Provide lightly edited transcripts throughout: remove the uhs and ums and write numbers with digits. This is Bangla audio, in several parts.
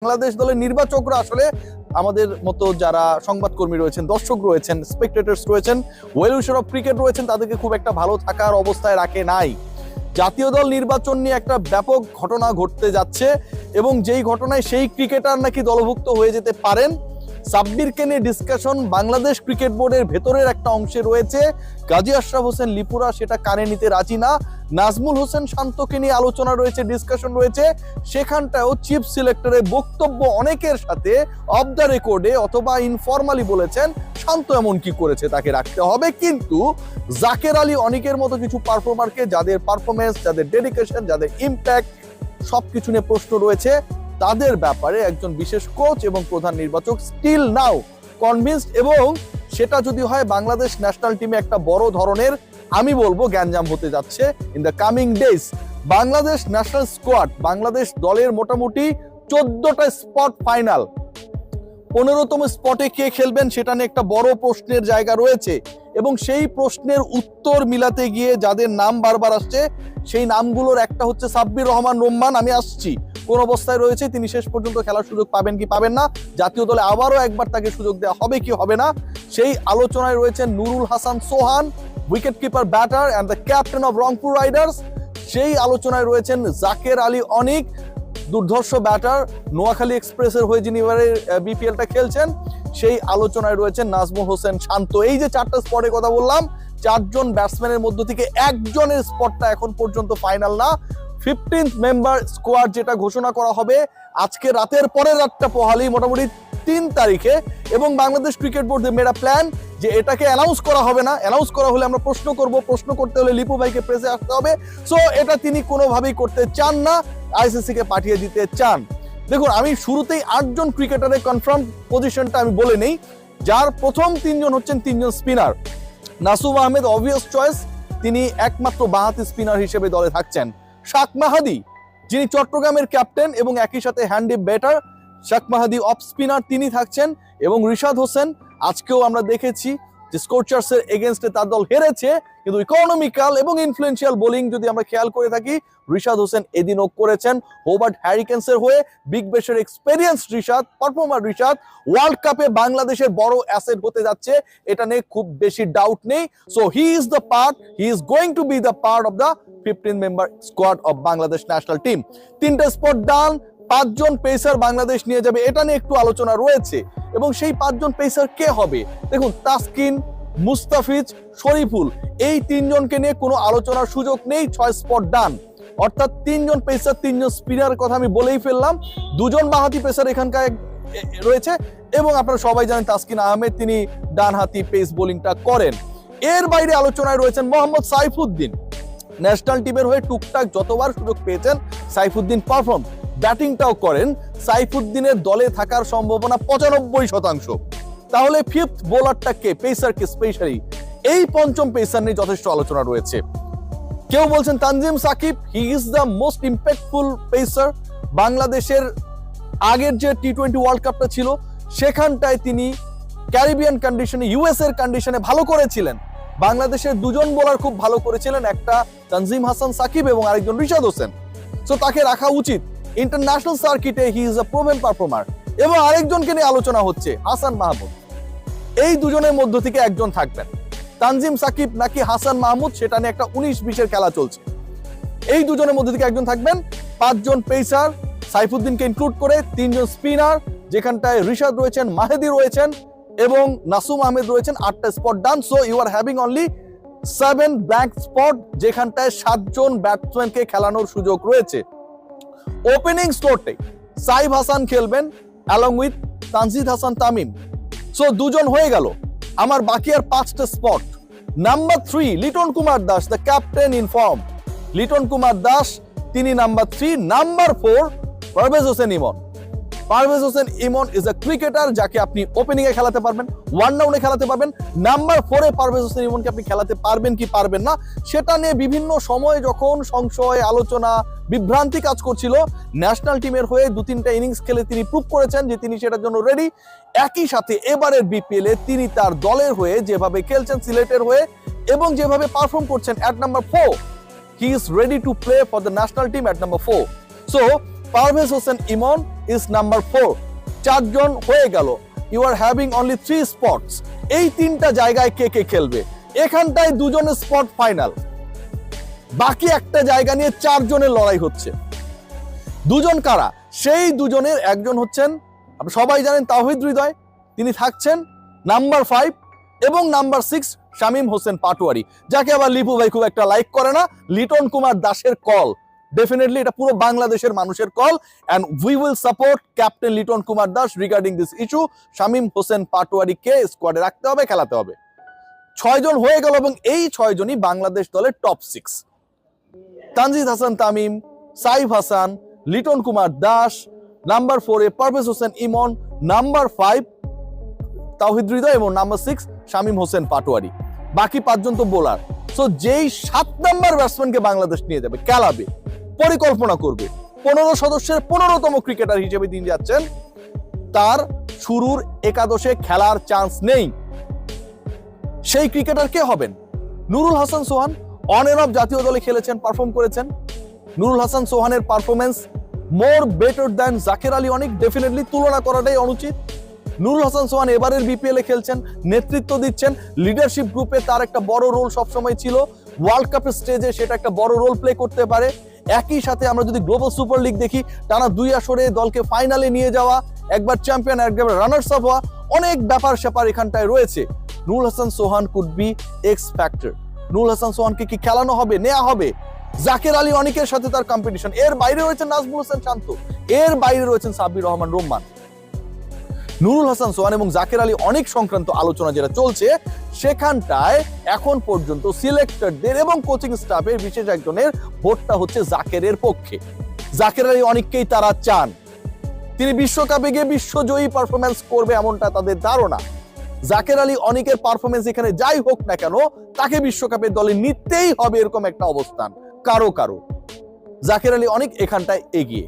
বাংলাদেশ দলের নির্বাচকরা আসলে আমাদের মতো যারা সংবাদকর্মী রয়েছেন, দর্শক রয়েছেন, স্পেকটেটরস রয়েছেন, ওয়েল উইশার অফ ক্রিকেট রয়েছেন, তাদেরকে খুব একটা ভালো থাকার অবস্থায় রাখে নাই। জাতীয় দল নির্বাচন নিয়ে একটা ব্যাপক ঘটনা ঘটতে যাচ্ছে এবং যেই ঘটনায় সেই ক্রিকেটার নাকি দলভুক্ত হয়ে যেতে পারেন। সাব্বিরকে নিয়ে ডিসকাশন বাংলাদেশ ক্রিকেট বোর্ডের ভেতরের একটা অংশে রয়েছে। গাজী আশরাফ হোসেন লিপুরা সেটা কানে নিতে রাজি না। নাজমুল হোসেন শান্তকে নিয়ে আলোচনা রয়েছে, ডিসকাশন রয়েছে। সেখানটাও চিফ সিলেক্টরের বক্তব্য অনেকের সাথে অফ দ্য রেকর্ডে অথবা ইনফরমালি বলেছেন শান্ত এমন কি করেছে তাকে রাখতে হবে। কিন্তু জাকের আলী অনেকের মতো কিছু পারফর্মারকে, যাদের পারফরমেন্স, যাদের ডেডিকেশন, যাদের ইম্প্যাক্ট সবকিছু নিয়ে প্রশ্ন রয়েছে, তাদের ব্যাপারে একজন বিশেষ কোচ এবং প্রধান নির্বাচক স্টিল নাও কনভিন্সড। এবং সেটা যদি হয় বাংলাদেশ ন্যাশনাল টিমে একটা বড় ধরনের, আমি বলবো, গ্যাঞ্জাম হতে যাচ্ছে in the coming days. Bangladesh national squad, Bangladesh দলের মোটামুটি 14টা স্পট ফাইনাল, 15তম স্পটে কে খেলবেন সেটা নিয়ে একটা বড় প্রশ্নের জায়গা রয়েছে। এবং সেই প্রশ্নের উত্তর মিলাতে গিয়ে যাদের নাম বারবার আসছে, সেই নামগুলোর একটা হচ্ছে সাব্বির রহমান রোম্মান। আমি আসছি কোন অবস্থায় রয়েছে, তিনি শেষ পর্যন্ত খেলার সুযোগ পাবেন কি পাবেন না, জাতীয় দলে আবারও একবার তাকে সুযোগ দেওয়া হবে কি হবে না, সেই আলোচনায় রয়েছেন Nurul Hasan Sohan, wicket keeper, batter and the captain of Rangpur Riders. সেই আলোচনায় রয়েছেন জাকের আলী অনিক, দুর্ধর্ষ ব্যাটার, নোয়াখালী এক্সপ্রেসের হয়ে যিনি এবারে বিপিএলটা খেলছেন। সেই আলোচনায় রয়েছেন নাজমুল হোসেন শান্ত। এই যে 4টা স্পটের কথা বললাম, 4জন ব্যাটসম্যানের মধ্য থেকে একজনের স্পটটা এখন পর্যন্ত ফাইনাল না। 15th মেম্বার স্কোয়াড যেটা ঘোষণা করা হবে আজকে রাতের পরের রাতটা পোহালি, মোটামুটি 3 তারিখে। এবং Bangladesh cricket board made a plan যে এটাকে অ্যানাউন্স করা হবে না, অ্যানাউন্স করা হলে আমরা প্রশ্ন করব, প্রশ্ন করতে হলে লিপু ভাইকে প্রেসে আসতে হবে। সো এটা তিনি কোনোভাবেই করতে চান না, আইসিসি কে পাঠিয়ে দিতে চান। দেখুন, আমি শুরুতেই 8 জন ক্রিকেটারের কনফার্ম পজিশনটা আমি বলে নেই। যার প্রথম 3 জন হচ্ছেন 3 জন spinner. Nasum Ahmed obvious choice, তিনি একমাত্র বাঁহাতি স্পিনার হিসেবে দলে থাকছেন। শাক মাহাদি, যিনি চট্টগ্রামের ক্যাপ্টেন এবং একই সাথে হ্যান্ডি ব্যাটার, শাক মাহাদি অফ স্পিনার, তিনি থাকছেন। এবং রিশাদ হোসেন, আজকেও আমরা দেখেছি যে স্কোরচার্সের এগেনস্টে তার দল হেরেছে, কিন্তু ইকোনমিক্যাল এবং ইনফ্লুয়েন্সিয়াল বোলিং যদি আমরা খেয়াল করে থাকি, রিশাদ হোসেন এদিনও করেছেন হোবার্ট হ্যারিকেন্সের হয়ে। বিগ ব্যাশের experience Rishad, performer Rishad, world কাপে বাংলাদেশের বড় অ্যাসেট হতে যাচ্ছে, এটা নিয়ে খুব বেশি ডাউট নেই। So he is going to B the part of the 15 member squad of Bangladesh national team. 3টে স্পট ডান, 5 জন পেসার বাংলাদেশ নিয়ে যাবে, এটা নিয়ে একটু আলোচনা রয়েছে। এবং সেই 5 জন পেসার কে হবে? দেখুন, তাসকিন, মুস্তাফিজ, শরীফুল, এই 3 জনকে নিয়ে কোনো আলোচনার সুযোগ নেই। 6 স্পট ডান, অর্থাৎ 3 জন পেসার, 3 জন স্পিনার কথা আমি বলেই ফেললাম। 2 জন বাঁহাতি পেসার এখানকার রয়েছে এবং আপনারা সবাই জানেন তাসকিন আহমেদ, তিনি ডানহাতি পেস বোলিংটা করেন। এর বাইরে আলোচনায় রয়েছেন মোহাম্মদ সাইফুদ্দিন। ন্যাশনাল টিমের হয়ে টুকটাক যতবার সুযোগ পেয়েছেন সাইফুদ্দিন পারফর্ম, ব্যাটিংটাও করেন। সাইফুদ্দিনের দলে থাকার সম্ভাবনা 95%। তাহলে 5th বোলারটা কে, পেসারকে স্পেশালি? এই 5ম পেসার নিয়ে যথেষ্ট আলোচনা রয়েছে। কেউ বলছেন Tanzim Sakib, he is the most impactful pacer. বাংলাদেশের আগের যে টি20 ওয়ার্ল্ড কাপটা ছিল সেখানটায় তিনি ক্যারিবিয়ান কন্ডিশনে, ইউএস এর কন্ডিশনে ভালো করেছিলেন। বাংলাদেশের 2 জন বোলার খুব ভালো করেছিলেন, একটা তানজিম হাসান সাকিব এবং আরেকজন রিশাদ হোসেন। সো তাকে রাখা উচিত। ইন্টারন্যাশনাল সার্কিটে he is a proven performer. এবং আরেকজনকে নিয়ে আলোচনা হচ্ছে, হাসান মাহমুদ। এই 2 জনের মধ্য থেকে একজন থাকবেন। তানজিম সাকিব নাকি হাসান মাহমুদ, সেটা নিয়ে একটা 19-20-এর খেলা চলছে। এই 2 জনের মধ্যে থেকে একজন থাকবেন। 5 জন পেসার, সাইফুদ্দিনকে ইনক্লুড করে 3 জন স্পিনার, যেখানটায় রিশাদ রয়েছেন, মাহেদি রয়েছেন এবং নাসুম আহমেদ রয়েছেন। 8টা spot done. So you are having only 7 blank spot, যেখানটায় 7 জন ব্যাটসম্যানকে খেলানোর সুযোগ রয়েছে। ওপেনিং স্লোটে সাইফ হাসান খেলবেন along with Tanzid Hasan Tamim. So 2 জন হয়ে গেল। আমার বাকি আর 5টা স্পট। Number 3 Liton Kumar Das, the captain in form. Liton Kumar Das, তিনি number 3। Number 4 Parvez Hossain Emon. Parvez Hossain Emon is a cricketer যাকে আপনি ওপেনিং এ খেলাতে পারবেন, 1 ডাউনে খেলাতে পারবেন। নাম্বার 4 এ পারভেজ হোসেন ইমনকে আপনি খেলাতে পারবেন কি পারবেন না, সেটা নিয়ে বিভিন্ন সময় যখন সংশয়, আলোচনা, বিভ্রান্তি কাজ করছিল, ন্যাশনাল টিমের হয়ে 2-3টা ইনিংস খেলে তিনি প্রুভ করেছেন যে তিনি সেটার জন্য রেডি। একই সাথে এবারের বিপিএল এ তিনি তার দলের হয়ে যেভাবে খেলছেন সিলেটের হয়ে এবং যেভাবে পারফর্ম করছেন, at number 4 he is ready to play for the national team at number 4. So Parvez Hossain Emon is number 4। 4 জন হয়ে গেল। You are having only 3 spots. এই 3টা জায়গায় কে কে খেলবে? এখানটায় 2 জনের স্পট ফাইনাল, বাকি একটা জায়গা নিয়ে 4 জনের লড়াই হচ্ছে। 2 জন কারা? সেই 2 জনের একজন হচ্ছেন আপনি সবাই জানেন তাওহিদ হৃদয়, তিনি থাকছেন নাম্বার 5, এবং নাম্বার 6 শামীম হোসেন পাটোয়ারি, যাকে আবার লিপু ভাই খুব একটা লাইক করে না। লিটন কুমার দাসের কল, ডেফিনেটলি এটা পুরো বাংলাদেশের মানুষের call, and we will support captain Liton Kumar Das regarding this issue. Shamim Hossain পাটোয়ারিকে স্কোয়াডে রাখতে হবে, খেলাতে হবে। 6 জন হয়ে গেল, এবং এই 6 জনই বাংলাদেশ দলের টপ 6। তানজিদ হাসান তামিম, সাইফ হাসান, লিটন কুমার দাস, নাম্বার 4 এ পারভেজ হোসেন ইমন, নাম্বার 5 তাওহিদ হৃদয়, এবং নাম্বার 6 শামীম হোসেন পাটোয়ারি। বাকি 5 জন তো বোলার। সো যেই 7 নাম্বার ব্যাটসম্যানকে বাংলাদেশ নিয়ে যাবে, খেলাবে, পরিকল্পনা করবে, 15 সদস্যের 15তম ক্রিকেটার হিসেবে তিনি যাচ্ছেন, তার শুরুর একাদশে খেলার চান্স নেই। সেই ক্রিকেটার কে হবেন? Nurul Hasan Sohan on and off জাতীয় দলে খেলেছেন, পারফর্ম করেছেন। নুরুল হাসান সোহানের performance more better than Jaker Ali Anik, definitely তুলনা করাটাই অনুচিত। নুরুল হাসান সোহান এবারের বিপিএল এ খেলছেন, নেতৃত্ব দিচ্ছেন, লিডারশিপ গ্রুপে তার একটা বড় রোল সবসময় ছিল। ওয়ার্ল্ড কাপের স্টেজে সেটা একটা বড় রোল প্লে করতে পারে। একই সাথে আমরা যদি গ্লোবাল সুপার লিগ দেখি, টানা 2 আসরে দলকে ফাইনালে নিয়ে যাওয়া, একবার চ্যাম্পিয়ন, একবার রানার্স আপ হওয়া, অনেক ব্যাপার স্যাপার এখানটায় রয়েছে। Nurul Hasan Sohan could be X factor. Nurul Hasan সোহানকে কি খেলানো হবে, নেওয়া হবে? জাকের আলী অনিকের সাথে তার কম্পিটিশন। এর বাইরে রয়েছেন নাজমুল হোসেন শান্ত, এর বাইরে রয়েছেন সাব্বির রহমান রোম্মান। নুরুল হাসান সোহান এবং জাকের আলী অনেক সংক্রান্ত আলোচনা যেটা চলছে, সেখানটায় এখন পর্যন্ত সিলেক্টরদের এবং কোচিং স্টাফের বিশেষ একজনের ভোটটা হচ্ছে জাকেরের পক্ষে। জাকের আলী অনেককেই তারা চান, তিনি বিশ্বকাপে গিয়ে বিশ্বজয়ী পারফরমেন্স করবে এমনটা তাদের ধারণা। জাকের আলী অনেকের পারফরমেন্স এখানে যাই হোক না কেন, তাকে বিশ্বকাপের দলে নিতেই হবে, এরকম একটা অবস্থান কারো কারো। জাকের আলী অনেক এখানটায় এগিয়ে।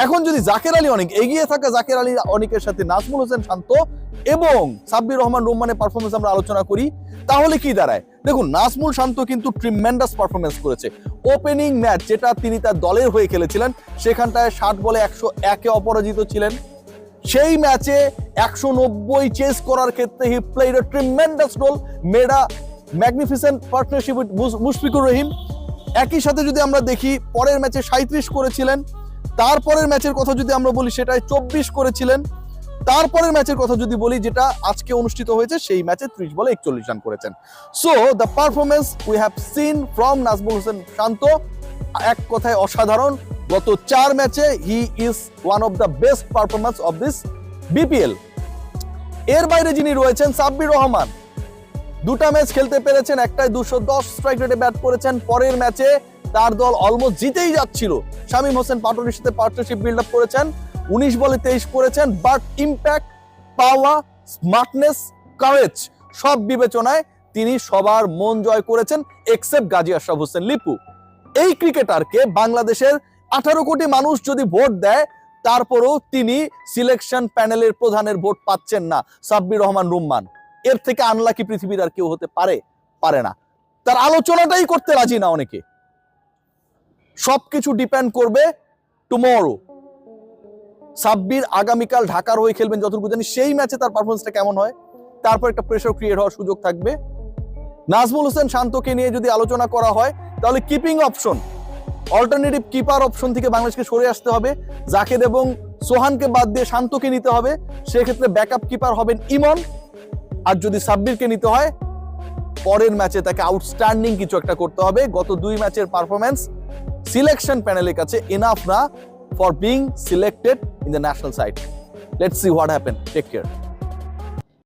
এখন যদি জাকের আলী অনেক এগিয়ে থাকা জাকের আলী অনেকের সাথে নাজমুল হোসেন শান্ত এবং সাব্বির রহমান রোম্মানের পারফরমেন্স আমরা আলোচনা করি, তাহলে কি দাঁড়ায়? দেখুন, নাজমুল শান্ত কিন্তু ট্রিমেন্ডাস পারফরমেন্স করেছে। ওপেনিং ম্যাচ যেটা তিনি তার দলের হয়ে খেলেছিলেন, সেখানটায় 60 বলে 101-এ অপরাজিত ছিলেন। সেই ম্যাচে 190 চেস করার ক্ষেত্রে he played a tremendous role, made a magnificent partnership with Mushfiqur Rahim. একই সাথে যদি আমরা দেখি, পরের ম্যাচে 37 করেছিলেন। তারপরের ম্যাচের কথা যদি আমরা বলি, সেটাই 24 করেছিলেন। তারপরের ম্যাচের কথা যদি বলি, যেটা আজকে অনুষ্ঠিত হয়েছে, সেই ম্যাচে 30 বলে 41 রান করেছেন। So the performance we have seen from Najmul Hossain Shanto এক কথায় অসাধারণ। গত 4 ম্যাচে he is one of the best performance of this BPL. এর বাইরে যিনি রয়েছেন সাব্বির রহমান, 2টা ম্যাচ খেলতে পেরেছেন, একটাই 210 স্ট্রাইক রেটে ব্যাট করেছেন। পরের ম্যাচে তার দল অলমোস্ট জিতেই যাচ্ছিল, শামীম হোসেন পাটোয়ারির সাথে পার্টনারশিপ বিল্ড আপ করেছেন, 19 বলে 23 করেছেন। But impact, power, smartness, courage সব বিবেচনায় তিনি সবার মন জয় করেছেন, এক্সেপ্ট গাজী আশরাফ হোসেন লিপু। এই ক্রিকেটারকে বাংলাদেশের 18 কোটি মানুষ যদি ভোট দেয়, তারপরেও তিনি সিলেকশন প্যানেলের প্রধানের ভোট পাচ্ছেন না, সাব্বির রহমান রোম্মান। এর থেকে আনলাকি পৃথিবীর আর কেউ হতে পারে না। তার আলোচনাটাই করতে রাজি না অনেকে। সবকিছু ডিপেন্ড করবে টুমরো। সাব্বির আগামীকাল ঢাকার হয়ে খেলবেন যতটুকু জানি, সেই ম্যাচে তার পারফরমেন্সটা কেমন হয়, তারপর একটা প্রেসার ক্রিয়েট হওয়ার সুযোগ থাকবে। নাজমুল হোসেন শান্তকে নিয়ে যদি আলোচনা করা হয়, তাহলে keeping option, alternative keeper option থেকে বাংলাদেশকে সরে আসতে হবে। জাকের এবং সোহানকে বাদ দিয়ে শান্তকে নিতে হবে, সেক্ষেত্রে ব্যাকআপ কিপার হবেন ইমন। আর যদি সাব্বিরকে নিতে হয়, পরের ম্যাচে তাকে আউটস্ট্যান্ডিং কিছু একটা করতে হবে। গত 2 ম্যাচের পারফরমেন্স সিলেকশন প্যানেলের কাছে এনাফ না for being selected in the national side. Let's see what happen. Take care.